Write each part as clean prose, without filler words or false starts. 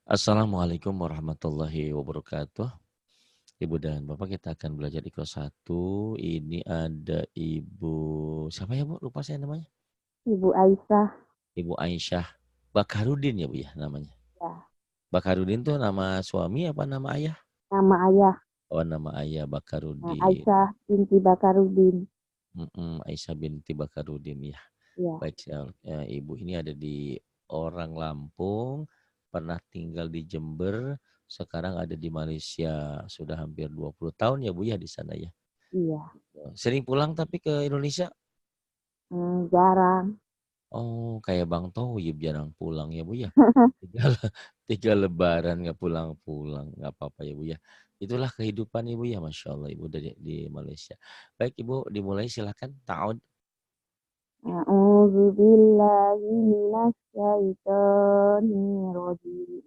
Assalamualaikum warahmatullahi wabarakatuh. Ibu dan Bapak, kita akan belajar Iqra 1. Ini ada Ibu siapa ya, Bu? Lupa saya namanya. Ibu Aisyah. Ibu Aisyah Bakarudin ya, Bu ya namanya. Ya, Bakarudin tuh nama suami apa nama ayah? nama ayah. Oh, nama ayah Bakarudin. Aisyah binti Bakarudin. Aisyah binti Bakarudin ya. Ya, Baik, Ibu ini ada di orang Lampung, pernah tinggal di Jember, sekarang ada di Malaysia. Sudah hampir 20 tahun ya, Bu ya, di sana ya. iya. Sering pulang tapi ke Indonesia? Jarang. Oh, kayak Bang Thoyib jarang pulang ya, Bu ya. Tiga, tiga lebaran nggak pulang-pulang, nggak apa-apa ya, Bu ya. Itulah kehidupan Ibu ya, Masya Allah Ibu di Malaysia. Baik Ibu, dimulai silakan. Ta'ud. A'udzu billahi minasy syaithanir rajim.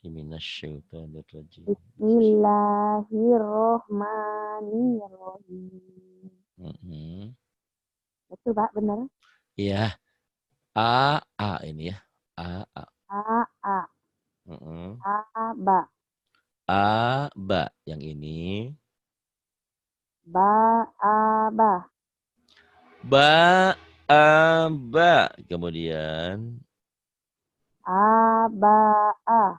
Minasyaitonirrajim. Bismillahirrahmanirrahim. Mm-mm. Betul, Pak, benar? Iya, A ini ya. A. A A Mm-mm. A ba Ba yang ini. ba a ba Ba. Kemudian a ba a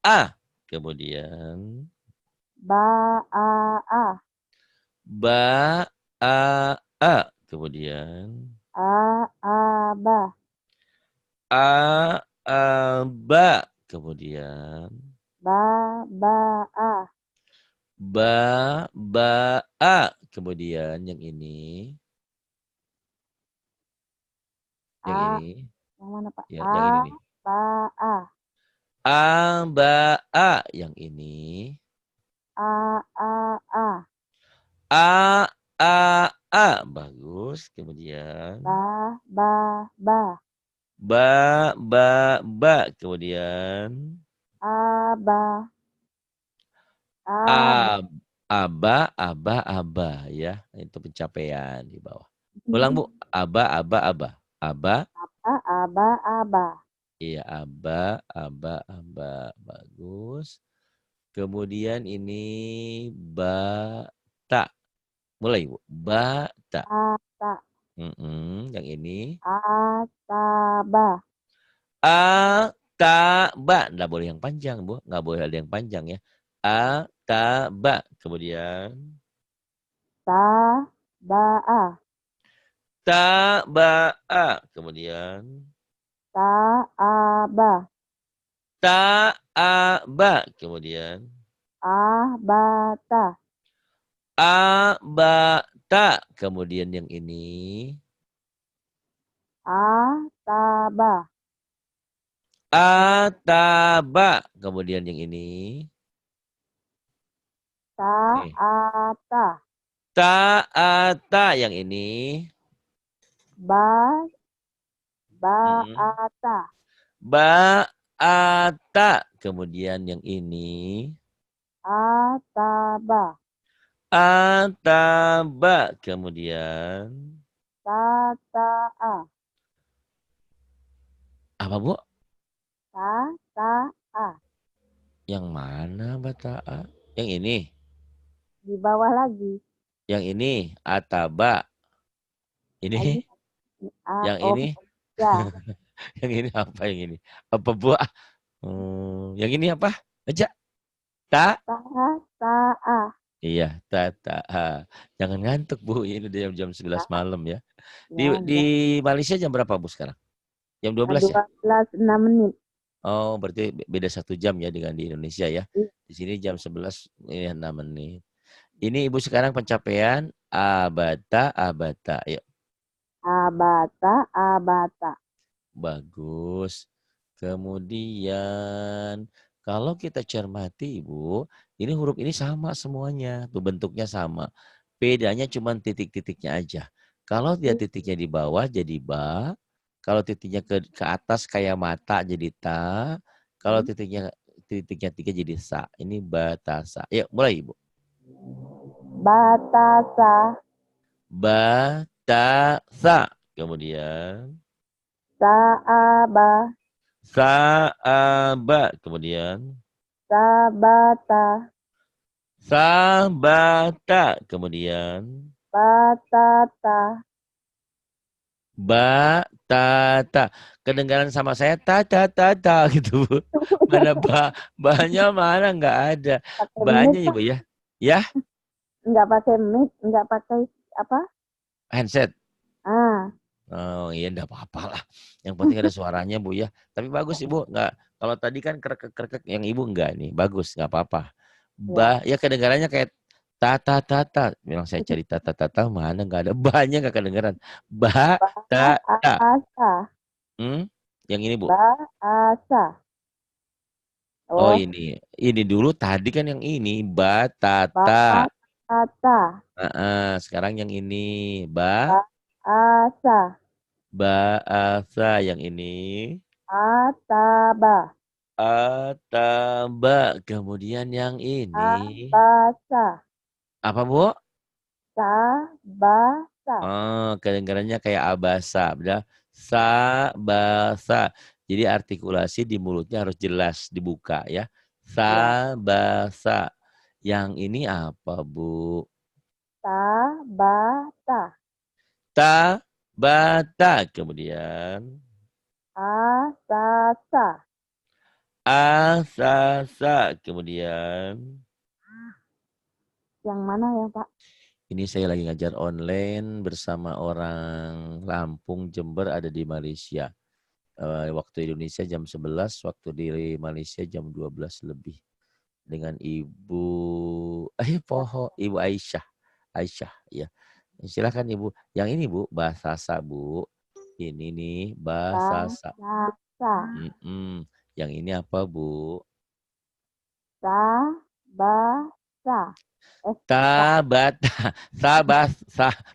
A. Kemudian ba a a A. Kemudian a ba Ba. Kemudian ba ba a Ba. Kemudian yang ini. Yang A, ini. yang mana Pak? Ya, yang ini A, nih. ba, A, Yang ini. A, A. A. Bagus. Kemudian ba, Ba. Kemudian A, ba, A, ba. A. Aba ya. Itu pencapaian di bawah. Ulang Bu. Aba. Aba. A, aba, aba. Iya, aba. Bagus. Kemudian ini bata. Mulai Bu. Bata. Ata, Yang ini. ataba, Ataba. Nggak boleh yang panjang, Bu. Nggak boleh ada yang panjang ya. Ataba. Kemudian. ta, ba, a, Taba'a. Kemudian. ta, aba, Ta'aba. Kemudian. bata, Abata. Kemudian yang ini. ataba, Ataba. Kemudian yang ini. ta, Nih. ata, Ta'ata. Yang ini. ba, Mm-mm. ata, Ba'ata. Kemudian yang ini. ataba, Ataba. Kemudian. tata, Apa Bu? ta, Yang mana bata'a? Yang ini. di bawah lagi. Yang ini. Ataba. Lagi Ini. A, Yang oh ini. ya. Yang ini apa yang ini? Apa buah? Yang ini apa? Aja. Ta. Ta, ta, a. Iya, ta. Jangan ngantuk Bu. Ini udah jam 11 Ya, malam ya. Di, ya, di ya. Malaysia jam berapa Bu sekarang? Jam 12 ya? 12:06. Oh, berarti beda 1 jam ya dengan di Indonesia ya. Iya. Di sini jam 11 ya, 6 menit. Ini Ibu sekarang pencapaian abata. Ayo, Abata, abata. bagus. Kemudian kalau kita cermati Ibu, ini huruf ini sama semuanya, tuh bentuknya sama. Bedanya cuma titik-titiknya aja. Kalau dia titiknya di bawah jadi ba, kalau titiknya ke atas kayak mata jadi ta, kalau titiknya tiga jadi sa. Ini batasa. Yuk mulai Ibu. Batasa, Batasa. Kemudian taaba, Sa'aba. Kemudian. Sabata. Sabata. Kemudian. Batata. Batata. Kedengaran sama saya ta gitu, Bu. Mana banyak mana nggak ada. Pakai mic Banyak ya, Pak. Bu ya. Ya, Nggak pakai mic, nggak pakai apa? handset. Ah, Oh iya, enggak apa-apa lah. Yang penting ada suaranya, Bu ya. Tapi bagus Ibu, enggak. Kalau tadi kan kerekek-kerekek yang Ibu enggak nih. Bagus, enggak apa-apa. ya. Ya kedengarannya kayak tata. Bilang saya cari tata mana enggak ada. Banyak enggak kedengaran. Ta. Bahasa. Hmm? Yang ini, Bu. Bahasa. Oh Oh, ini. Ini dulu tadi kan yang ini. Batata. batata. Sekarang yang ini. Bahasa. Bahasa yang ini. Ataba. Ataba. Kemudian yang ini. Abasa. Apa, Bu? Sabasa. Oh, kedengarannya kayak abasa. Udah. Sabasa. Jadi artikulasi di mulutnya harus jelas dibuka ya. Ya. Sabasa. Yang ini apa, Bu? Tabata. Tabata. Kemudian. Asasa. Asasa. Kemudian. Yang mana ya, Pak? Ini saya lagi ngajar online bersama orang Lampung, Jember, ada di Malaysia. Waktu Indonesia jam 11, waktu di Malaysia jam 12 lebih. Dengan Ibu Aisyah. Aisyah, ya. Silakan Ibu. Yang ini Bu, bahasa Bu. Ini nih, bahasa. Basasa. Yang ini apa Bu? Sabasa. Tabata.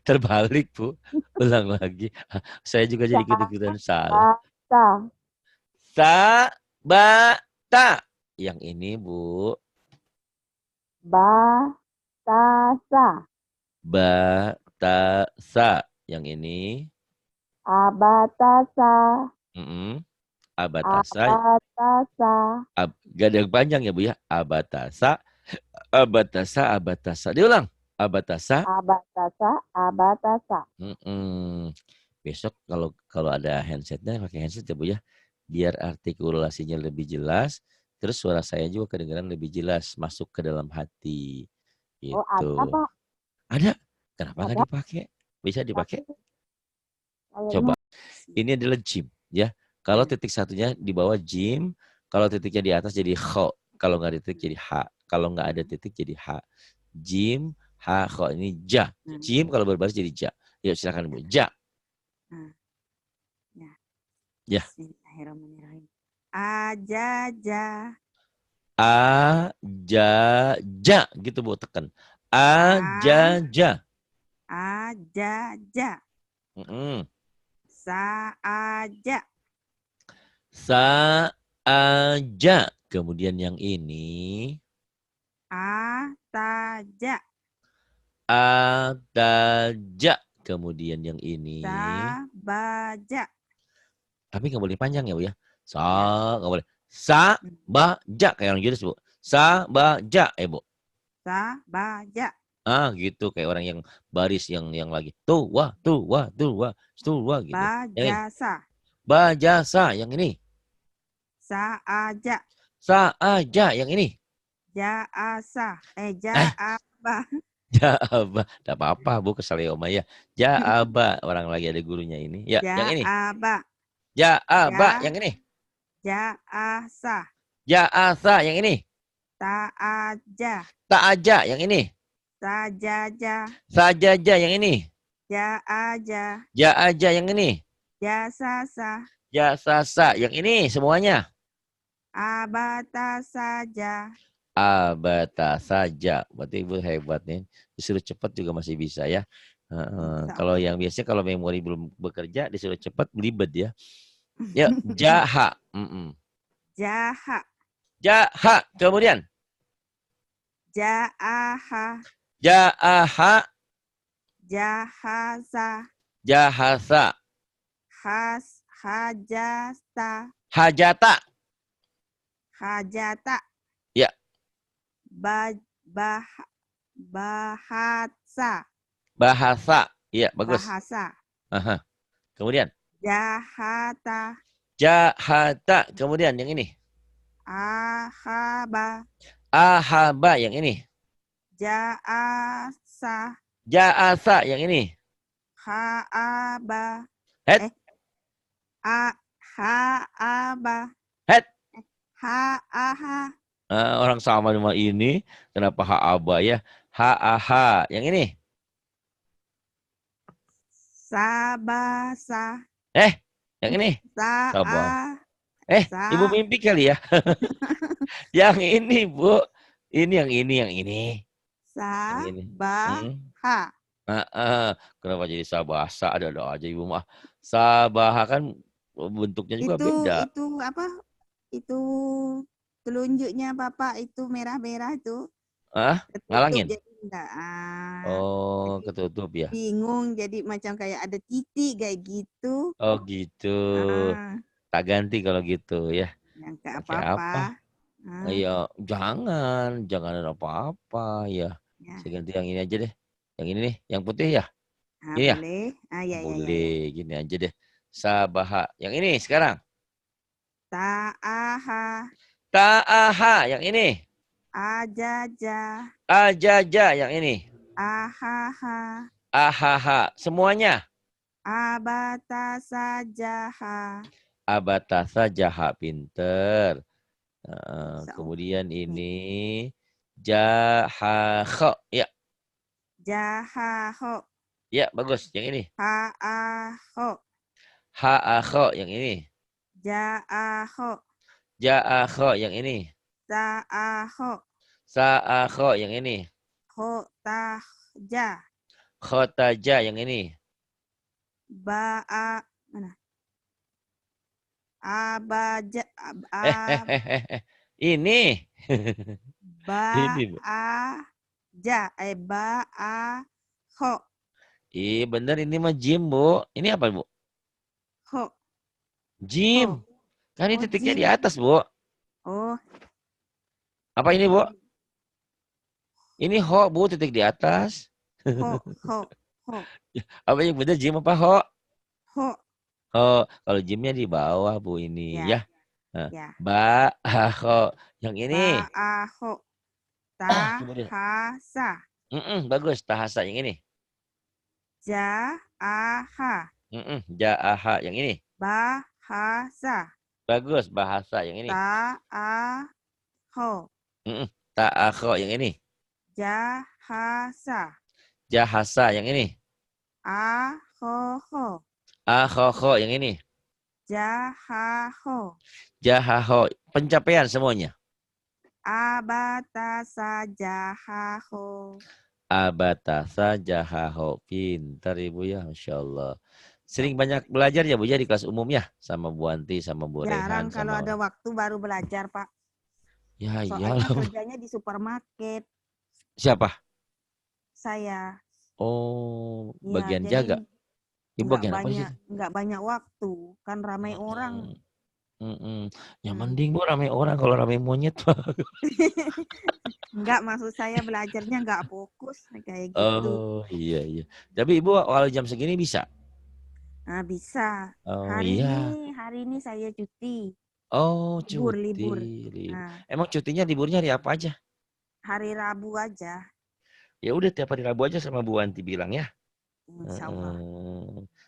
Terbalik Bu. Ulang lagi. Saya juga jadi ikut-ikutan salah. Sabasa. Sabata. Yang ini Bu. Batasa. Batasa. Yang ini. Abatasa. Abatasa. Abatasa. Gak ada yang panjang ya Bu ya. Abatasa. Abatasa. Diulang. Abatasa. Abatasa. Abatasa. Besok kalau kalau ada handsetnya pakai handset ya Bu ya. Biar artikulasinya lebih jelas. Terus suara saya juga kedengaran lebih jelas. Masuk ke dalam hati. Oh, ada, Gitu. Pak. Ada. Kenapa nggak Ada. dipakai? Bisa Tapi dipakai. kayaknya Coba. Ini adalah jim. Ya. Kalau titik satunya di bawah jim. Kalau titiknya di atas jadi kho. Kalau nggak ada titik jadi ha. Kalau nggak ada titik jadi ha. Jim, ha, kho. Ini ja. Jim kalau berbaris jadi ja. Yuk silakan Bu. Ja. Ya. Ya. Bismillahirrahmanirrahim. Ajaja. Ajaja. Gitu Bu, tekan. Ajaja. Ajaja. Saaja. Saaja. Kemudian yang ini. Ataja. Ataja. Kemudian yang ini. Sabaja. Tapi nggak boleh panjang ya Bu ya. Nggak boleh. Sabaja. Kayak orang jurus Bu. Sabaja. Bu. Sabaja. Gitu. Kayak orang yang baris yang lagi. Tuwa gitu. Bajasa. Bajasa. Yang ini. Saaja. Saaja. Yang ini. Jaasa. Jaaba. Jaaba. Tidak apa-apa Bu, kesal ya Oma ya. Jaaba. Orang lagi ada gurunya ini. Ya, yang ini. Jaaba. Jaaba. Yang ini. Jaasa. Jaasa. Yang ini. Taaja. Taaja. Yang ini. Sajaja. Sajaja. Yang ini. Jaaja. Jaaja. Yang ini. Jasasa. Jasasa. Yang ini semuanya. Abata saja. Abata saja. Berarti Ibu hebat nih. Disuruh cepat juga masih bisa ya. Kalau yang biasanya kalau memori belum bekerja disuruh cepat belibet ya. Ya, jaha. Jaha. Jaha. Kemudian. Jaaha. Jaaha. Jahaza. Jahasa. hajasta, Hajata. hajata, Ya. Bahasa, Bahasa. Iya, bagus. bahasa, Aha. Kemudian. jahata, Jahata. Kemudian yang ini. ahaba, Ahaba. Yang ini. jaasa, Ja'asa. Yang ini. haaba, Het. haaba, Het. haaha, Orang sama dengan ini. Kenapa ha'aba ya? Ha'aha. Yang ini. sabasa, Yang ini. Sabar. saa, Ibu sa, mimpi kali ya. Yang ini, Bu. Ini yang ini, yang ini. Yang ini. sabaha. Kenapa jadi sabasa? Ada aja Ibu mah. Sabaha kan bentuknya juga beda. Itu apa? Itu telunjuknya Bapak itu merah-merah itu. Ketutup Ngalangin? jadi enggak. Oh, Jadi ketutup ya. bingung jadi macam kayak ada titik kayak gitu. Oh, gitu. Ah, Tak ganti kalau gitu ya. yang enggak Pakai apa? apa-apa. Ah, Ya, jangan ada apa-apa ya. ya. Saya ganti yang ini aja deh. Yang ini nih, yang putih ya. Ini ya? Boleh. Ya. Boleh, gini aja deh. Sabaha. Yang ini sekarang. Ta'aha, Ta'aha. Yang ini. ajaja, Ajaja. Yang ini. ahaha, Ahaha. Semuanya. abata sajaha. Abatasa jaha. Pinter. Insya Allah. Kemudian ini. Jahakho. Ya. Jahaho, Ya, bagus. Yang ini. haaho, Ha'akho. Yang ini. jaaho, Ja'akho. Yang ini. saaho, Sa'akho. Yang ini. khotahja, Khotaja. Yang ini. ba'a, mana? Abaja, Ini. Ini, Bu. ba'aja, ba'aho, Bener ini mah jim, Bu. Ini apa, Bu? ho, Jim. ho. Kan ini Oh, titiknya jim. di atas, Bu. Oh, Apa ini, Bu? Ini ho, Bu, titik di atas. ho, Apa yang bener jim apa ho? ho. Ho. Kalau jimnya di bawah, Bu, ini ya. Ya. Ho. Yang ini. Ba'aho, Kemudian. tahasa, Bagus. Tahasa yang ini. ja'aha, Ja'aha yang ini. bahasa, Bagus. Bahasa yang ini. ta'aho, Ta'akho yang ini. jahasa, Jahasa yang ini. ahoho, Akhokho yang ini. jahaho, Jahaho. Pencapaian semuanya. abatasa jahaho. Abatasa jahaho. Pintar Ibu ya. Masya Allah. Sering banyak belajar ya Bu ya di kelas umum ya. Sama Bu Anti, sama Bu Jarang Rehan. kalau ada waktu baru belajar Pak. Ya Soalnya iyalah. kerjanya di supermarket. Siapa? Saya. Oh, Ya, bagian jadi jaga. Ibu bagian apa sih? Nggak banyak waktu. Kan ramai orang. Yang mending Bu ramai orang, kalau ramai monyet. Enggak, maksud saya belajarnya nggak fokus kayak gitu. Oh iya. Tapi Ibu kalau jam segini bisa? Nah, bisa. Oh Hari iya. ini saya cuti. Oh, cuti. Libur. Nah. Emang cutinya liburnya hari apa aja? Hari Rabu aja. Ya udah tiap hari Rabu aja sama Bu Anti bilang ya. Insya Allah.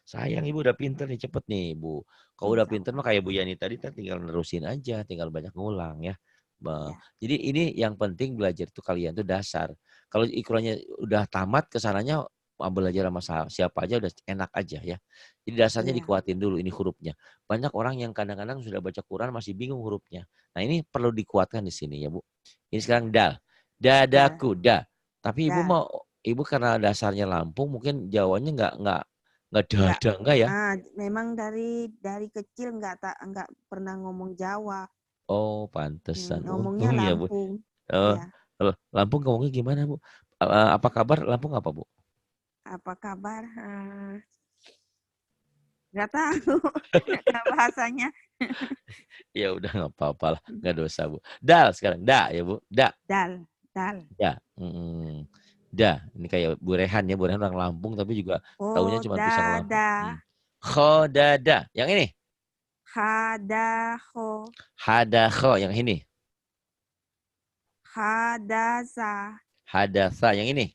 Sayang Ibu udah pinter nih, cepet nih Ibu. Kalau udah pinter mah kayak Bu Yani tadi tinggal nerusin aja, tinggal banyak ngulang ya. Jadi ini yang penting belajar itu kalian tuh dasar. Kalau Iqranya udah tamat kesananya belajar sama siapa aja udah enak aja ya. Jadi dasarnya dikuatin dulu ini hurufnya. Banyak orang yang kadang-kadang sudah baca Quran masih bingung hurufnya. Nah ini perlu dikuatkan di sini ya Bu. Ini sekarang dal. Dadaku, da. Tapi Ibu mau karena dasarnya Lampung mungkin Jawanya nggak dada enggak ya? Memang dari kecil nggak pernah ngomong Jawa. Oh, pantesan. Ngomongnya Untung ya, Bu. Lampung. Lampung ngomongnya gimana, Bu? Apa kabar Lampung apa, Bu? Apa kabar? Nggak tahu. Nggak bahasanya. Ya udah nggak apa-apa lah, nggak dosa Bu. Dal sekarang, da ya Bu, da, Dal. Dal. da. Da, ini kayak Bu Rehan ya, Bu Rehan orang Lampung tapi juga tahunya cuma pisang Lampung. Kodada. Khodada, yang ini. Hadaho. Hadakho, yang ini. Hadasa. Hadasa, yang ini.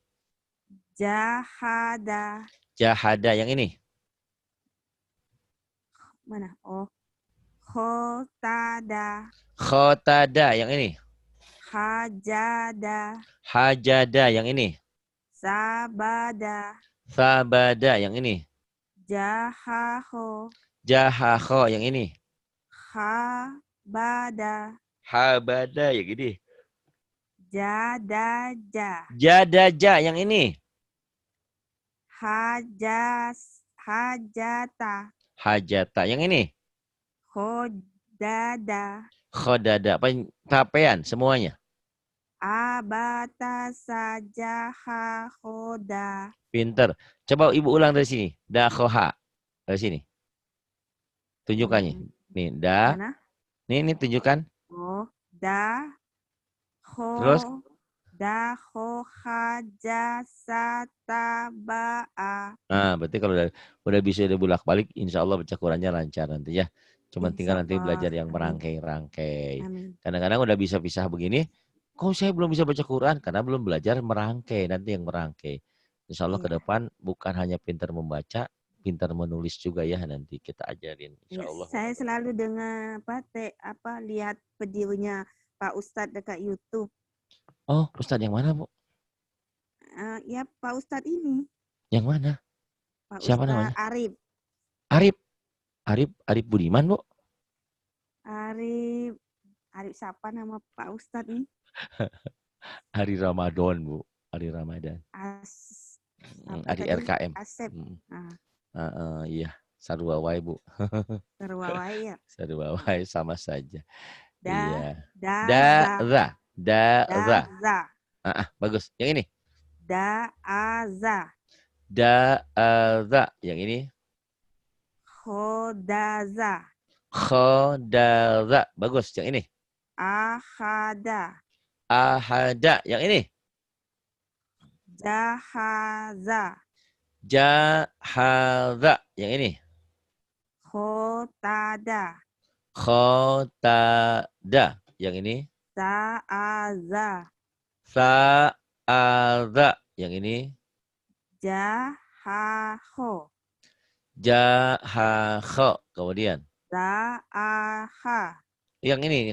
Jahada. Jahada, yang ini. Mana? Oh. Khotada. Khotada, yang ini. Hajada. Hajada, yang ini. Sabada. Sabada, yang ini. Jahaho. Jahakho, yang ini. Habada. Habada, yang ini. Jadaja. Jadaja, yang ini. Hajata. Hajata, yang ini. Khodada. Khodada, pencapaian semuanya. Abata sajaha khoda. Pinter. Coba Ibu ulang dari sini. Dakhoha. Dari sini. Tunjukkannya. Nih, da. Mana? Ini tunjukkan. Oh, da. Terus? Da ho haja sataba'a. Nah, berarti kalau udah bisa udah bolak-balik, insya Allah baca Qurannya lancar nanti ya. Cuma tinggal nanti belajar yang merangkai-rangkai. Amin. Kadang-kadang udah bisa pisah begini, kok saya belum bisa baca Quran? Karena belum belajar merangkai, nanti yang merangkai. Insya Allah ke depan bukan hanya pintar membaca, pintar menulis juga ya nanti kita ajarin. Insya Allah. Saya selalu dengar lihat videonya Pak Ustadz dekat YouTube. Oh, Ustadz yang mana, Bu? Ya Pak Ustadz ini. Yang mana? Pak Siapa Ustadz namanya? Arif. Arif Budiman, Bu? Arif siapa nama Pak Ustadz nih? Hari Ramadan, Bu. Hari Ramadan. Hari RKM. Asep. Iya, Sarwawai, Bu. Sarwawai ya. Sarwawai sama saja. Iya. Da. Bagus. Yang ini. Da'aza. Yang ini. Khodaza. Bagus. Yang ini. Ahada. Yang ini. Jahaza. Yang ini. Khotada. Yang ini. Sa'aza. Yang ini. Jahaho. Kemudian. Za'aha. Yang ini.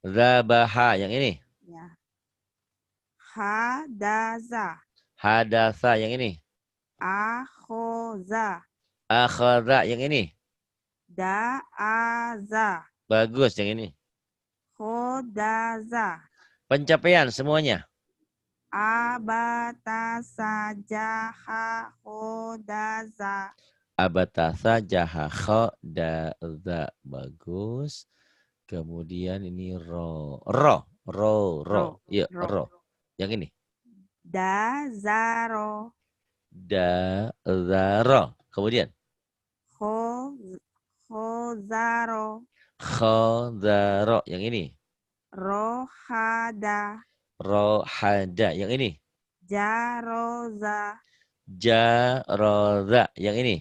Zabaha. Yang ini. Ya. Hadasa. Yang ini. Akhoza. Yang ini. Da'aza. Bagus yang ini. Khodaza. Pencapaian semuanya. Abatasa jaha khodaza. Abatasa jaha khodaza. Bagus. Kemudian ini ro. Ya, ro. Yang ini. Dazaro. Kemudian. Khozaro. Yang ini. Rohada. Yang ini. Jaroza. Yang ini.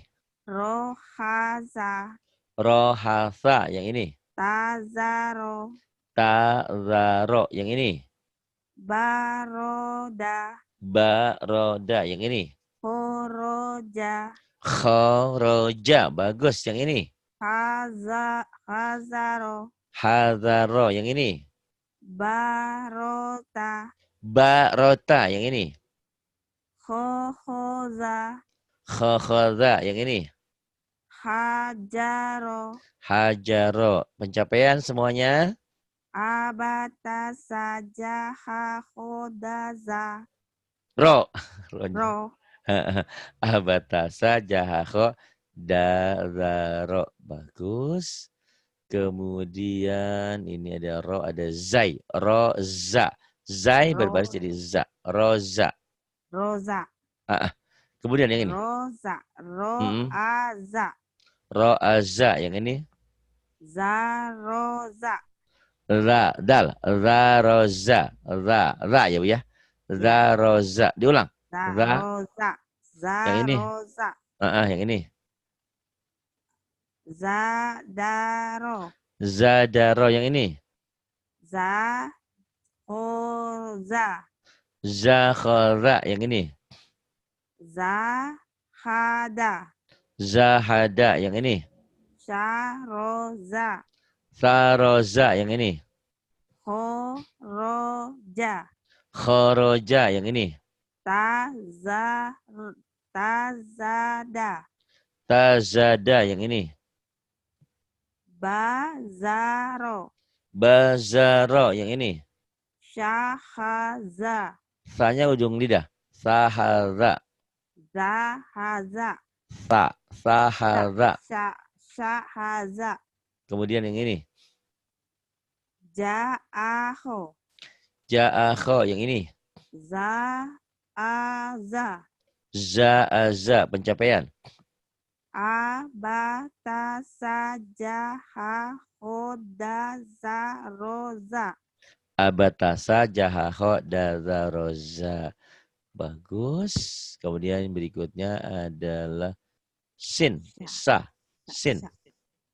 Rohaza. Yang ini. Tazaro. Yang ini. Baroda. Yang ini. Khoroja. Bagus yang ini. Hazaro. Yang ini. Barota. Yang ini. Khohoza. Yang ini. Hajaro. Pencapaian semuanya. Abata sajaha khodaza. Ro. Abatasa jahaho dazaro. Bagus. Kemudian ini ada ro, ada zai. Roza. Zai berbaris jadi za. Roza. Roza. Ah, ah. Kemudian yang ini. Roza. Mm-mm. Roaza. Roaza. Yang ini. Zaroza. Ra. Dal. Raroza. Ra ya Bu ya. Ya. Raroza. Diulang. Ra. Zaroza. Yang ini. Zaroza. Yang ini. Zadaro. Zadaro. Yang ini. Zahoza. Zakhara. Yang ini. Zahada. Zahada. Yang ini. Syahroza. Saroza. Yang ini. Khoroja. Khoroja. Yang ini. Tazada. Tazada. Yang ini. Bazaro. Bazaro. Yang ini. Syahaza. Sa-nya ujung lidah. Sahara. Zahaza. Sahara. Syahaza. Kemudian yang ini. Ja'aho. Ja'akho. Yang ini. Za'aza. Za'aza. Pencapaian. Abatasa jahahoda zaroza. Abatasa jahaho dazaroza. Bagus. Kemudian berikutnya adalah sin. Sa. Sin.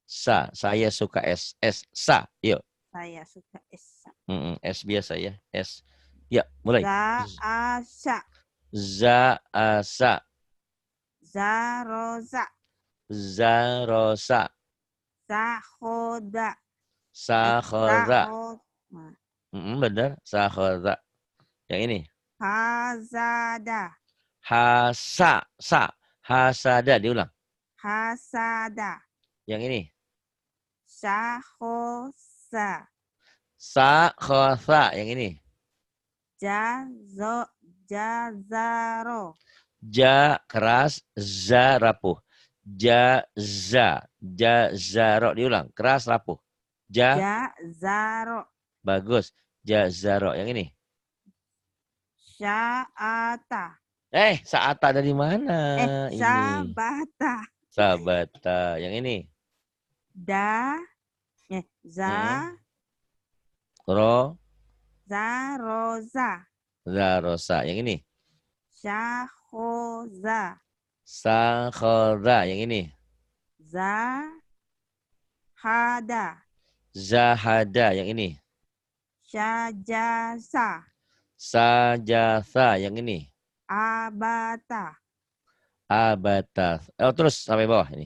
Sa. Saya suka S. S. Sa. Yuk. Saya suka esa. S biasa ya. S. Ya, mulai. Za'asha. Za'asa. Zaroza. Zarosa. Sahoda. Sakhora. Nah, Benar. Sakhora. Yang ini. Hazada. Hasa. Sa. Hasada. Diulang. Hasada. Yang ini. Syahosa. Sakhosa. Yang ini. Jazaro. Ja keras. Za rapuh. Jaza. Jazaro. Diulang. Keras rapuh. Jazaro. Bagus. Jazaro. Yang ini. Sya'ata. Saata dari mana? Ini. Sabata. Sabata. Yang ini. Ro. Zaroza. Zarosa. Yang ini. Syahoza. Sakhora. Yang ini. Zahada. Zahada. Yang ini. Syajasa. Sajasa. Yang ini. Abata. Abatas. Terus sampai bawah ini.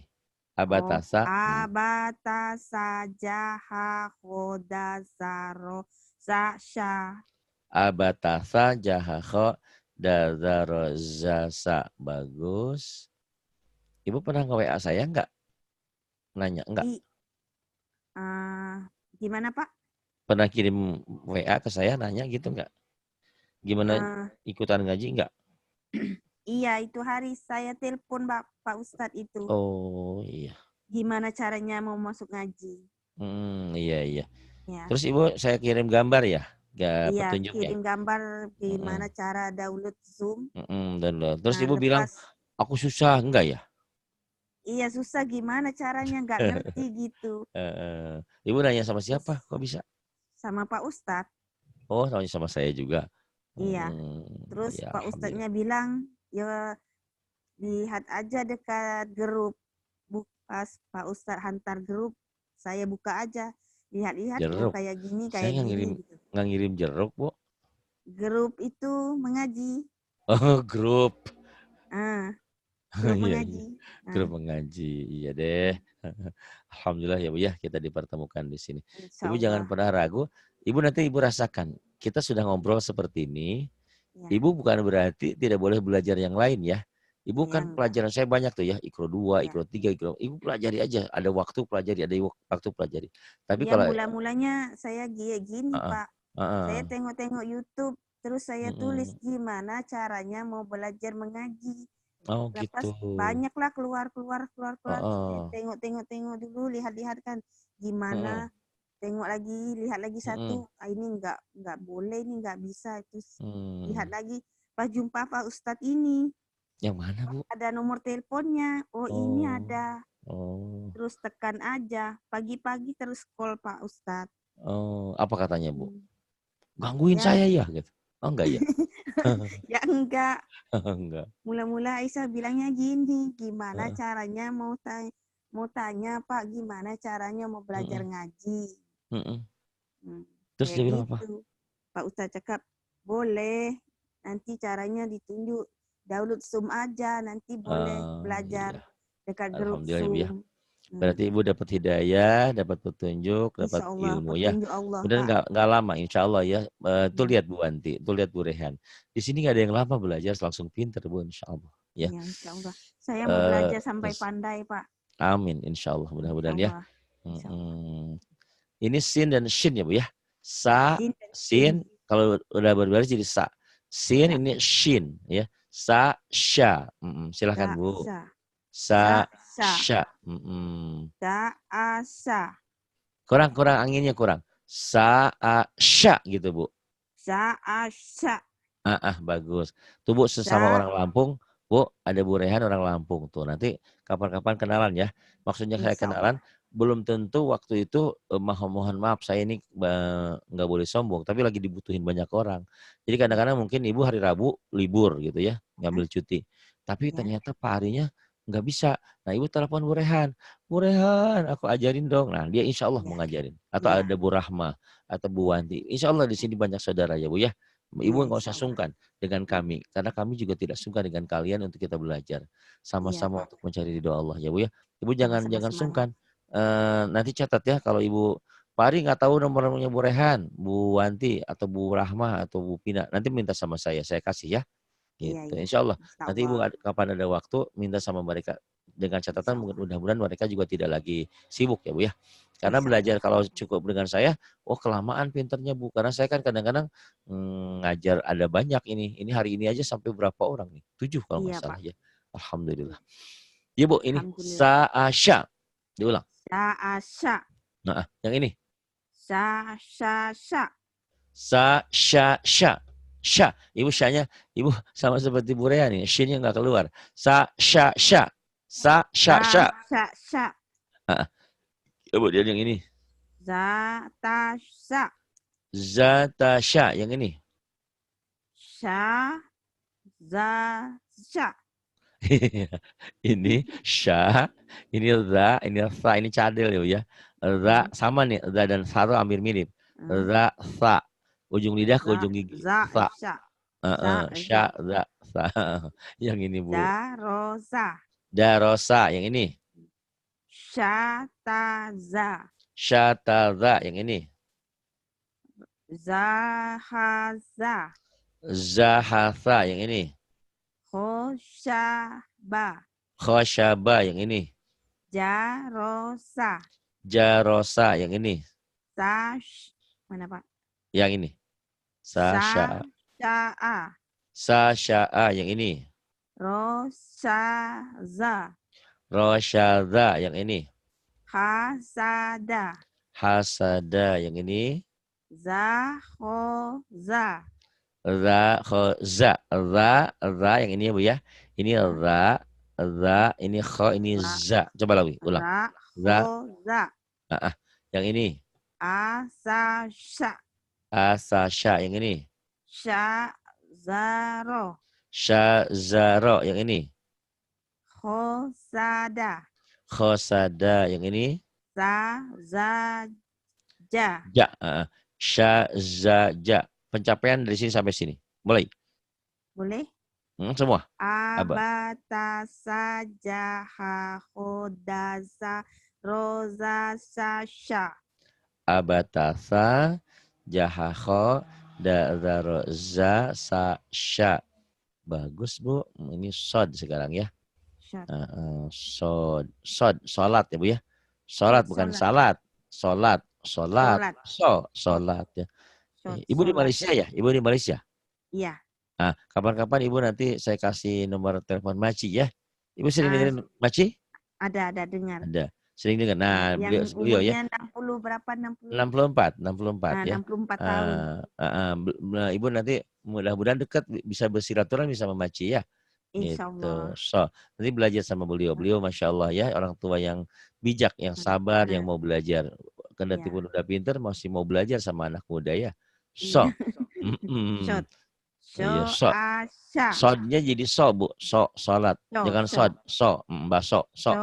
Abatasa. Abatasa jahahoda zaro zasha. Abatasa jahakho dazarozasa. Bagus. Ibu pernah nge-WA saya enggak? Nanya enggak? Gimana Pak? Pernah kirim WA ke saya nanya gitu enggak? Gimana ikutan ngaji enggak? Iya, itu hari saya telepon Pak Ustadz itu. Oh iya. Gimana caranya mau masuk ngaji? Iya. Ya. Terus Ibu saya kirim gambar ya? Iya, Petunjuknya. kirim gambar gimana cara download Zoom. Download. Terus Nah, Ibu bilang, aku susah enggak ya? Iya, susah gimana caranya, nggak ngerti gitu. Ibu nanya sama siapa? Kok bisa? Sama Pak Ustadz. Oh, nanya sama saya juga. Iya. Terus ya, Pak Ustadznya bilang, ya lihat aja dekat grup. Pas Pak Ustadz hantar grup, saya buka aja. Lihat-lihat kayak gini, kayak saya gini. Gitu. Nggak ngirim jeruk, Bu. Grup itu mengaji. Oh, grup. Grup mengaji. Grup mengaji, iya deh. Alhamdulillah ya Bu ya, kita dipertemukan di sini. Ibu jangan pernah ragu. Ibu nanti Ibu rasakan, kita sudah ngobrol seperti ini. Ya. Ibu bukan berarti tidak boleh belajar yang lain ya. Ibu kan pelajaran saya banyak tuh ya, Iqro 2, Iqro 3, Iqro. Ibu pelajari aja, ada waktu pelajari, ada waktu pelajari. Tapi ya, kalau mula-mulanya saya gini Pak. Saya tengok-tengok YouTube, terus saya tulis gimana caranya mau belajar mengaji. Oh, Lepas gitu. Banyaklah keluar. Tengok dulu, lihat-lihat kan gimana. Tengok lagi, lihat lagi satu. Ini nggak boleh, ini nggak bisa. Terus lihat lagi. Pak jumpa Pak Ustadz ini. Yang mana, Bu? Ada nomor teleponnya. Oh, ini ada. Oh. Terus tekan aja. Pagi-pagi terus call Pak Ustadz. Oh, apa katanya, Bu? Gangguin Ya. saya ya gitu. Oh, enggak ya? Ya enggak. Enggak. Mula-mula Aisyah bilangnya gini, gimana caranya mau tanya Pak, gimana caranya mau belajar ngaji. Terus dia bilang apa? Pak Ustadz cakap, boleh, nanti caranya ditunjuk, download Zoom aja, nanti boleh belajar dekat grup Zoom. Ya. Berarti Ibu dapat hidayah, dapat petunjuk, dapat ilmu ya. Kemudian nggak lama, insya Allah ya. Tuh lihat Bu Wanti, tuh lihat Bu Rehan. Di sini nggak ada yang lama belajar, langsung pinter Bu, insya Allah. Ya, insya Allah. Saya mau belajar sampai pandai Pak. Amin, insya Allah. Mudah-mudahan ya. Ini sin dan shin ya Bu ya. Sa, sin. Kalau udah berbaris jadi sa. Sin ya. Ini shin ya. Sa, sya. Silahkan Bu. Sa, sya. Sa. Kurang anginnya kurang. Sa, sya gitu Bu. Sa, sya. Bagus. Tuh Bu sesama orang Lampung. Bu, ada Bu Rehan orang Lampung tuh. Nanti kapan-kapan kenalan ya. Maksudnya saya kenalan. Belum tentu waktu itu mohon maaf saya ini nggak boleh sombong. Tapi lagi dibutuhin banyak orang. Jadi kadang-kadang mungkin Ibu hari Rabu libur gitu ya. Ngambil cuti. Tapi ternyata Pak Harinya nggak bisa. Nah Ibu telepon Bu Rehan. Bu Rehan aku ajarin dong. Nah dia insya Allah mau ngajarin. Atau ada Bu Rahma. Atau Bu Wanti. Insya Allah di sini banyak saudara ya Bu ya. Ibu nggak usah sungkan dengan kami. Karena kami juga tidak sungkan dengan kalian untuk kita belajar. Sama-sama untuk mencari ridho Allah ya Bu ya. Ibu jangan sungkan. Nanti catat ya kalau Ibu Pak Ari nggak tahu nomornya Bu Rehan, Bu Wanti, atau Bu Rahma, atau Bu Pina. Nanti minta sama saya kasih ya. Gitu. Insya Allah. Nanti Ibu kapan ada waktu minta sama mereka. Dengan catatan mudah-mudahan mereka juga tidak lagi sibuk ya Bu ya. Karena belajar kalau cukup dengan saya, kelamaan pinternya Bu. Karena saya kan kadang-kadang ngajar ada banyak ini. Ini hari ini aja sampai berapa orang nih? 7 kalau nggak salah ya. Alhamdulillah. Ya Bu, ini Sa'asya. Diulang. Sa'asya. Nah, yang ini. Sa'asya. Sa'asya. Sya. Ibu syanya, Ibu sama seperti Bu Rea nih. Shinnya nggak keluar. Sa'asya. Sa'asya. Ibu dia yang ini. Zatasya. Zatasya. Yang ini. Zasya. Ini sya, ini za, ini sa, ini cadel ya. Za sama nih, za dan sa itu hampir mirip. Za, sa. Ujung lidah ke ujung gigi. Sa. Sya, za, sa. Yang ini Bu. Darosa. Yang ini. Syataza. Syataza. Yang ini. Zahaza. Zahasa. Yang ini. Khosyaba. Yang ini. Jarosa. Yang ini. Mana Pak? Yang ini. Sasya'a. Yang ini. Rosyaza. Yang ini. Hasada. Yang ini. Zakhoza. Za. Yang ini ya Bu ya. Ini za, ini kho, ini za. Coba lagi, ulang. Za. Yang ini. Asasya. Yang ini. Syazaro. Yang ini. Khosada. Yang ini. Syazaja. Pencapaian dari sini sampai sini. Mulai. Boleh? Semua. Abatasa jaha khodasa roza sasya. Abatasa jaha khodasa roza sasya. Bagus Bu. Ini sod sekarang ya. Solat ya Bu ya. Solat bukan salat. Solat. Solat ya. Ibu di Malaysia ya? Ibu di Malaysia? Iya. Nah, kapan-kapan Ibu nanti saya kasih nomor telepon Maci ya. Ibu sering dengerin Maci? Ada dengar. Ada. Sering dengar. Nah, Yang beliau ya. umurnya 60 berapa? 64 ya. 64 tahun. Ibu nanti mudah-mudahan dekat bisa bersilaturahmi sama Maci ya. Insya Gitu. Allah. So, nanti belajar sama beliau. Beliau Masya Allah ya, orang tua yang bijak, yang sabar, yang mau belajar. Kendati Ya. pun udah pinter, masih mau belajar sama anak muda ya. So, Iya. Shot. iya, So, so. asya. Sodnya jadi so, Bu. So, sholat. Jangan sod. So, baso. So.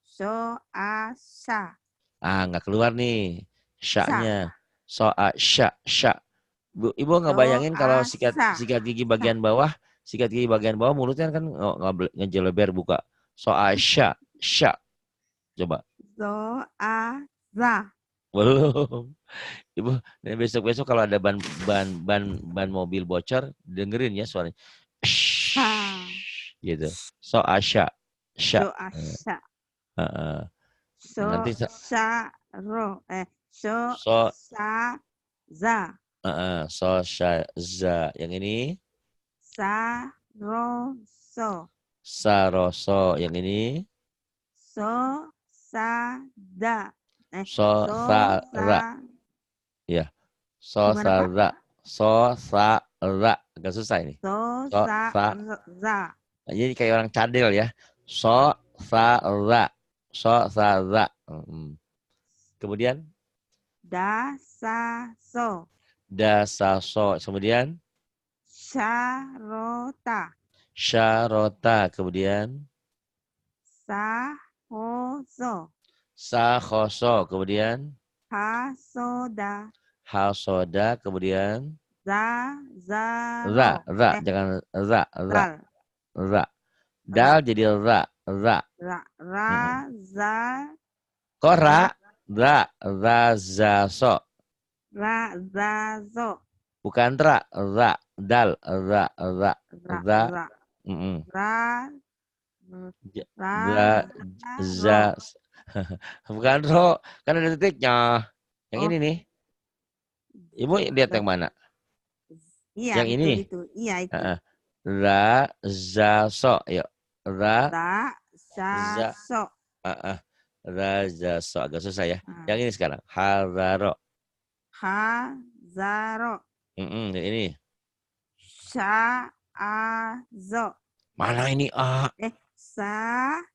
So, asa. Nggak keluar nih. Sa. Sya-nya. So, sya. Bu, Ibu nggak So, bayangin kalau sikat asa. gigi Sa. bagian bawah, mulutnya kan ngejeleber buka. So, sya. Coba. So, asa. Belum. Ibu, besok-besok kalau ada ban mobil bocor, dengerin ya suaranya. Ha. Gitu. So, sya. So, asya. So, Nanti sa, ro. So, so, sa, za. so, sya, za. Yang ini Sa, ro, so. saroso. Yang ini So, sa, da. so, sa, ra. Ya. So, Gimana, sa, Pak? ra. So, sa, ra. Agak susah ini. So, So, sa, sa. za. Jadi kayak orang cadel ya. So, sa, ra. So, sa, ra. Kemudian Da, sa, so. da, sa, so. Kemudian Syarota. syarota. Kemudian Sahoso. sakhoso. Kemudian Hasoda. hasoda. Kemudian Zaro. Jangan ra. Zal. Dal jadi ra. Za. Kok ra? Razaso. Razazo. Bukan ra. Dal. Ra. Ra. Bukan ro. Kan ada titiknya. Yang ini nih. Ibu lihat yang mana? Iya, yang ini. Itu. Iya, itu. Razaso. Yuk. Razaso. Razaso. Agak susah ya. Yang ini sekarang. Hazaro. Yang ini. Sya'azo. Mana ini a? Sabazo.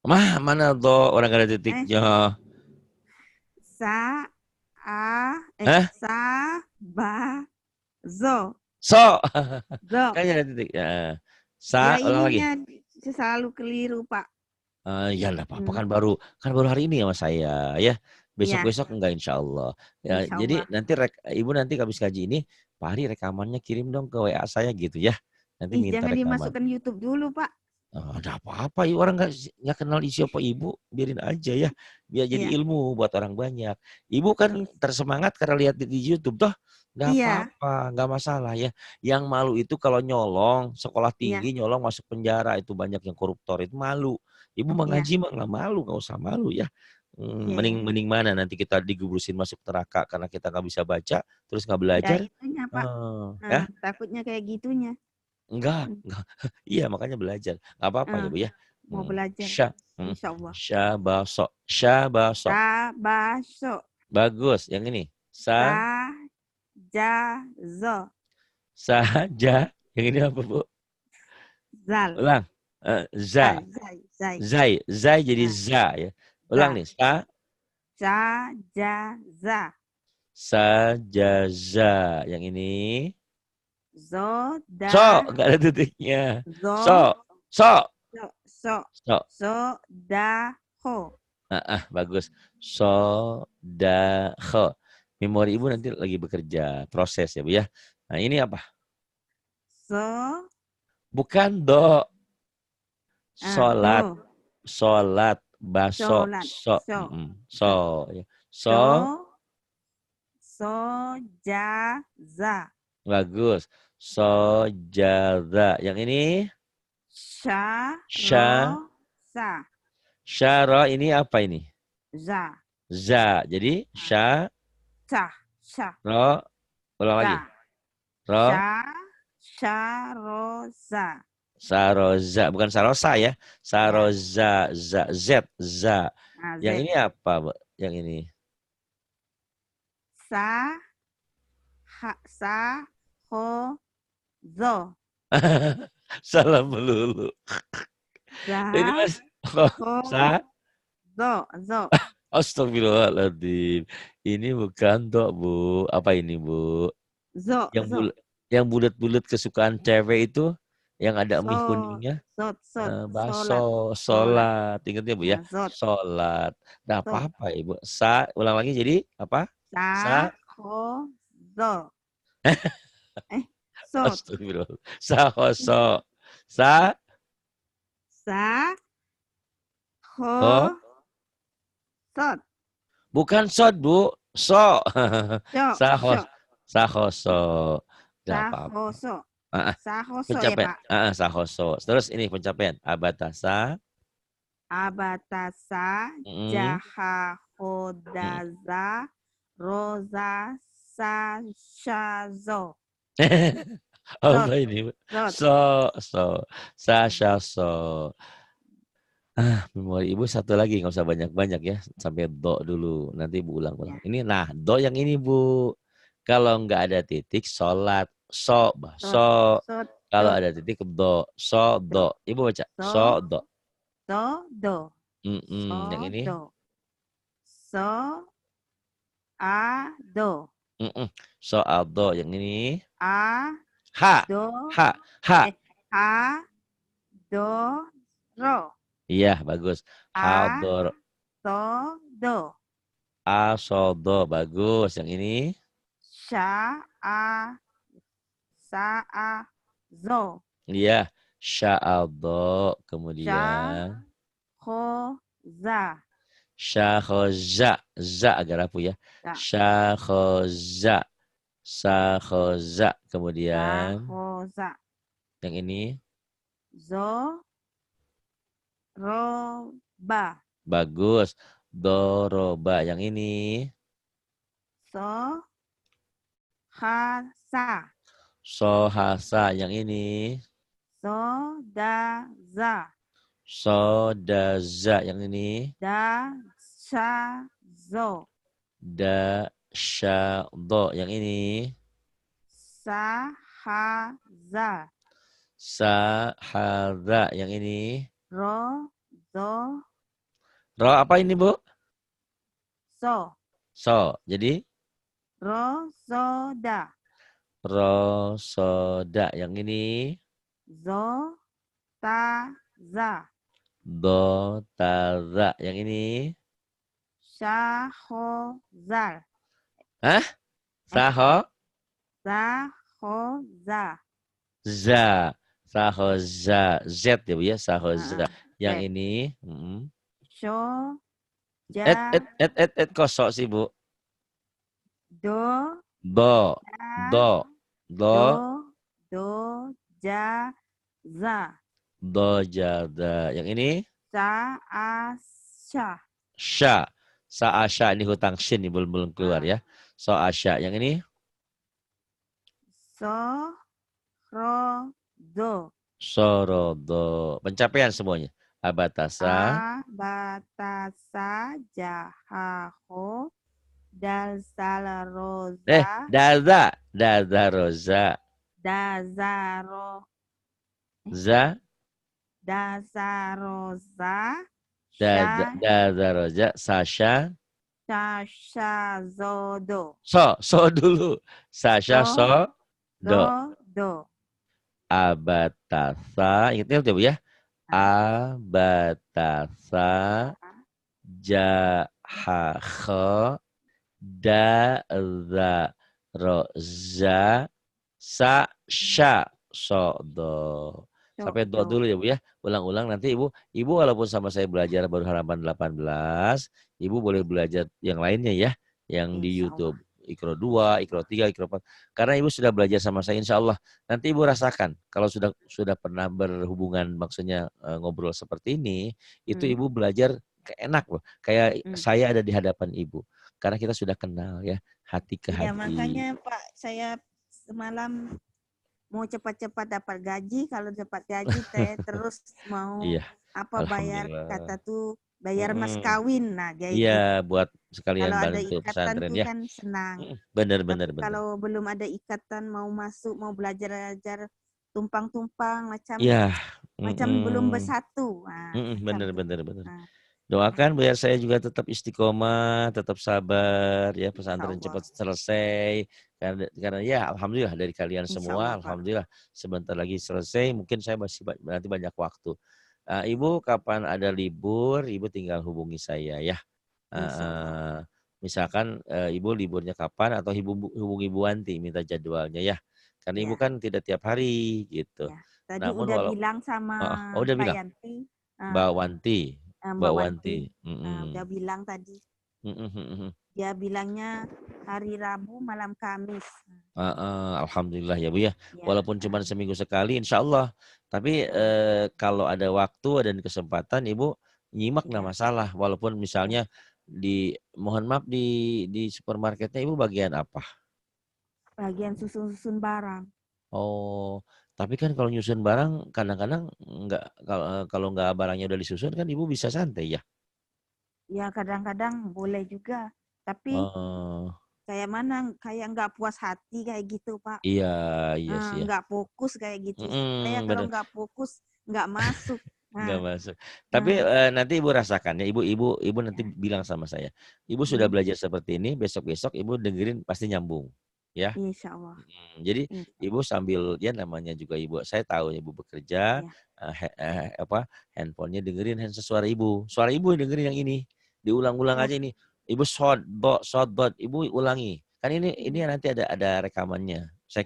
Mana do? Orang gak ada titiknya. Sabazo. So. Zo. Kan ada titiknya. Ulang lagi. Selalu keliru, Pak. Ya enggak apa-apa, kan baru hari ini sama saya ya. Besok-besok enggak insya Allah. Ya, Insya jadi Allah. nanti Ibu nanti habis kaji ini, Pak Hari rekamannya kirim dong ke WA saya gitu ya. Nanti minta Jangan rekaman. dimasukkan YouTube dulu, Pak. Ada apa-apa, orang nggak kenal isi apa Ibu, biarin aja ya. Biar jadi ilmu buat orang banyak. Ibu kan tersemangat karena lihat di YouTube toh. Nggak apa-apa, nggak masalah ya. Yang malu itu kalau nyolong, sekolah tinggi nyolong masuk penjara, itu banyak yang koruptor, itu malu. Ibu mengaji mah nggak malu, nggak usah malu ya. Mending mana nanti kita digebusin masuk neraka karena kita nggak bisa baca, terus nggak belajar. Ya itunya, Pak. Ya? Takutnya kayak gitunya. Enggak. Iya, makanya belajar. Nggak apa-apa ya, Bu ya. Mau belajar. Insya Allah. Syabaso. Bagus. Yang ini. Sajazo. Saja. Yang ini apa, Bu? Zal. Ulang. Zai. Zai jadi za ya. Ulang nih. Sajaza. Sajaza. Yang ini. Zoda. So. Nggak ada titiknya. Sodaho. Bagus. Sodaho. Memori Ibu nanti lagi bekerja. Proses ya, Bu ya. Nah, ini apa? Bukan do. Sholat. Baso. Sojaza. Bagus. Sojada. Yang ini? Syara ini apa ini? Za. Jadi ro. Ulang lagi. Ro. Syaroza. Saroza, bukan sarosa ya. Ya. Saroza, Z, za. Nah, Yang Z. ini apa, Mbak? Yang ini. Sa, ho, zo. Salah melulu. Ini Za, Mas. Oh, ho, sa. zo. Astagfirullahaladzim. Ini bukan dok, Bu. Apa ini, Bu? Zo, zo. Yang bulat-bulat kesukaan cewek itu, yang ada mie kuningnya. Sot, solat. Baso, sholat. Ingatnya, Bu ya? Nah, zot, Sholat. Nah, sot. apa, Ibu? Ulang lagi jadi apa? Sa, ho, zo. Sot. Astagfirullah. Sahoso. Sa, Sa, ho, ho. sot. Bukan sot, Bu. So. Sahos. Sho. Sahoso. Gak apa-apa. Sahoso. Ah, Sahoso ya, pencapaian. Pak. Sahoso. Terus ini pencapaian. Abatasa. Abatasa, jaha, hodaza, roza, sa, shazo. Apa ini? So. Sasha, so. Memori Ibu satu lagi, nggak usah banyak-banyak ya. Sampai do dulu. Nanti Ibu ulang-ulang. Ya. Ini, nah, do yang ini, Bu. Kalau nggak ada titik, sholat. So, baso. Kalau ada titik, do. So, do. Ibu baca. So, do. Do. Yang ini. So, a, do. Soal do. Yang ini. A, Ha. do. Ha. A, do, ro. Iya, bagus. Hador. So, do. A, so, do. Bagus. Yang ini. Sha, a, sa, a, zo. Iya. Sya'aldo. Kemudian. Khoza. Syakhoza. Za agak rapuh ya. Syakhoza. Sakhoza. Kemudian. Sakhoza. Yang ini. Roba. Bagus. Doroba. Yang ini. Sohasa. Sohasa. Yang ini. Sodaza. Sodaza. Yang ini. Dashazo. Dasyado. Yang ini. Sahaza. Sahadha. Yang ini. Rozo. Ro apa ini, Bu? So. So. Jadi? Rosoda. Rosoda. Yang ini. Zotaza. Dotaza. Yang ini. Syahozal. Hah? Saho? Sahoza. Za. Sahoza. Z ya, Bu ya? Sahoza. Yang Z. ini. Sho. Kosok sih, Bu. Do. Do. Ja. Za. Do jada. Yang ini? Sa'asya. Sya. Sa'asya. Ini hutang shin. Ini belum keluar ya. Sa'asya. Yang ini? Sorodo. Sorodo. Pencapaian semuanya. Abatasa. Abatasa. Jahaho. Dalzalaroza. Dazaroza. Dazaro. Za. Dazaroza. Dazaroza. Sasha. Sashazodo. So dulu. Sasha, do. Abatasa. Ingat ya, Bu ya? Abatasa. Jahaho. Dazaroza. Sasha. Do. Sampai do dulu ya, Bu ya. Ulang-ulang nanti Ibu walaupun sama saya belajar baru halaman 18, Ibu boleh belajar yang lainnya ya, yang di YouTube. Ikro 2, Ikro 3, Ikro 4. Karena Ibu sudah belajar sama saya, insya Allah. Nanti Ibu rasakan, kalau sudah pernah berhubungan, maksudnya ngobrol seperti ini, itu Ibu belajar enak loh. Kayak saya ada di hadapan Ibu. Karena kita sudah kenal ya, hati ke hati. Ya makanya Pak, saya semalam mau cepat-cepat dapat gaji, kalau dapat gaji terus mau Iya, bayar alhamdulillah. bayar mas kawin, nah kayak Iya, gitu. buat sekalian Kalau ada bantu ikatan pesantren tuh ya. kan senang. Bener, Tapi bener, bener. kalau belum ada ikatan mau masuk, mau belajar tumpang-tumpang Iya, macam belum bersatu. Nah, macam bener, tuh. bener, bener. Nah, Doakan biar saya juga tetap istiqomah, tetap sabar, ya insya pesantren Allah. cepat selesai. Karena ya alhamdulillah dari kalian Insya semua, Allah, Pak. alhamdulillah sebentar lagi selesai. Mungkin saya masih nanti banyak waktu. Ibu kapan ada libur, Ibu tinggal hubungi saya ya. Insya Allah. Misalkan Ibu liburnya kapan atau Ibu hubungi Bu Wanti minta jadwalnya ya. Karena Ibu Ya, kan tidak tiap hari gitu. ya. Tadi Namun udah walau bilang sama udah Pak bilang Yanti, Mbak Wanti, Mbak Mbak Wanti, Wanti. udah bilang tadi. Dia bilangnya hari Rabu malam Kamis. Alhamdulillah ya Bu ya. Ya, Walaupun cuma seminggu sekali insya Allah. Tapi kalau ada waktu dan kesempatan Ibu nyimak nggak ya, masalah. Walaupun ya. misalnya mohon maaf di supermarketnya Ibu bagian apa? Bagian susun-susun barang. Oh, tapi kan kalau nyusun barang kadang-kadang nggak, kalau nggak barangnya udah disusun kan Ibu bisa santai ya? Ya kadang-kadang boleh juga. Tapi Oh, kayak nggak puas hati kayak gitu, Pak. iya, iya sih ya. Nggak fokus kayak gitu. Saya kalau Bener. nggak fokus nggak masuk. Nggak Nah, masuk. Tapi nanti Ibu rasakan ya, Ibu nanti ya. bilang sama saya. Ibu sudah Hmm, belajar seperti ini, besok-besok Ibu dengerin pasti nyambung, ya. insya Allah. Jadi Insya Ibu sambil ya namanya juga Ibu, saya tahu Ibu bekerja, Allah. handphonenya dengerin suara Ibu. Suara Ibu dengerin yang ini. Diulang-ulang Oh, aja ini. Ibu short Ibu ulangi. Kan ini nanti ada rekamannya. Saya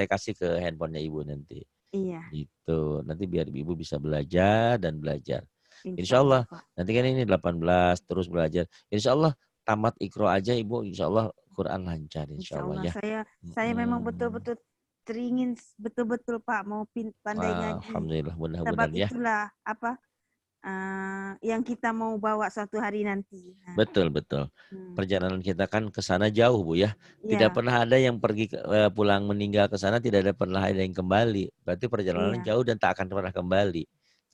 kasih ke handphonenya Ibu nanti. iya. Gitu. Nanti biar Ibu bisa belajar dan belajar. Insya Insya Allah, Allah. Pak. Nanti kan ini 18 terus belajar. Insya Allah tamat Iqro aja Ibu. Insya Allah Quran lancar. Insya Insya Allah Allah. ya. Saya memang betul-betul teringin betul-betul Pak mau pandai ngaji. Alhamdulillah Sebab mudah-mudahan ya. itulah yang kita mau bawa suatu hari nanti. Nah, Betul. Perjalanan kita kan ke sana jauh Bu ya. Tidak iya, pernah ada yang pergi pulang meninggal ke sana, tidak pernah ada yang kembali. Berarti perjalanan iya, jauh dan tak akan pernah kembali.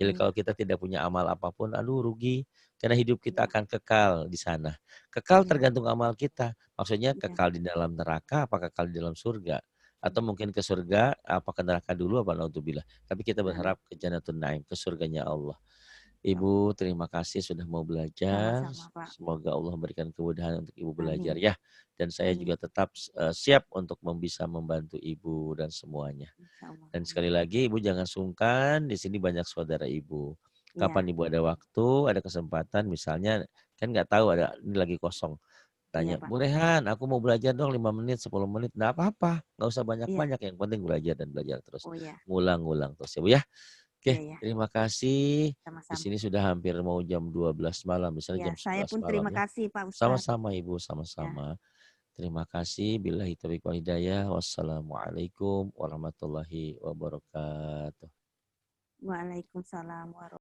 Jadi iya, kalau kita tidak punya amal apapun, aduh rugi. Karena hidup kita iya, akan kekal di sana. Kekal iya, tergantung amal kita. Maksudnya iya, kekal di dalam neraka, apa kekal di dalam surga. Atau mungkin ke surga, apa ke neraka dulu, apa naudzubillah. Tapi kita iya. berharap ke Jannatun Naim, ke surganya Allah. Insya Allah. Ibu, terima kasih sudah mau belajar. Sama-sama Pak. Semoga Allah memberikan kemudahan untuk Ibu belajar Amin. ya. Dan saya Amin. juga tetap siap untuk bisa membantu Ibu dan semuanya. Insya Allah. Dan sekali lagi Ibu jangan sungkan, di sini banyak saudara Ibu. Iya, Kapan Ibu ada waktu, ada kesempatan, misalnya kan nggak tahu ini lagi kosong. iya Tanya, Pak. Bu Rehan, aku mau belajar dong 5 menit, 10 menit. Nggak apa-apa, nggak usah Iya. banyak-banyak. Yang penting belajar dan belajar terus. Oh iya, Ngulang-ngulang terus ya Bu ya. iya Oke, ya. terima kasih. Di Sama-sama. sini sudah hampir mau jam 12 malam, misalnya Ya, jam saya 11 pun malam terima ya. kasih Pak Ustadz. Sama-sama Ibu, Ya. sama-sama. Terima kasih. Billahi taufiq wal hidayah. Wassalamualaikum warahmatullahi wabarakatuh. Waalaikumsalam warahmatullahi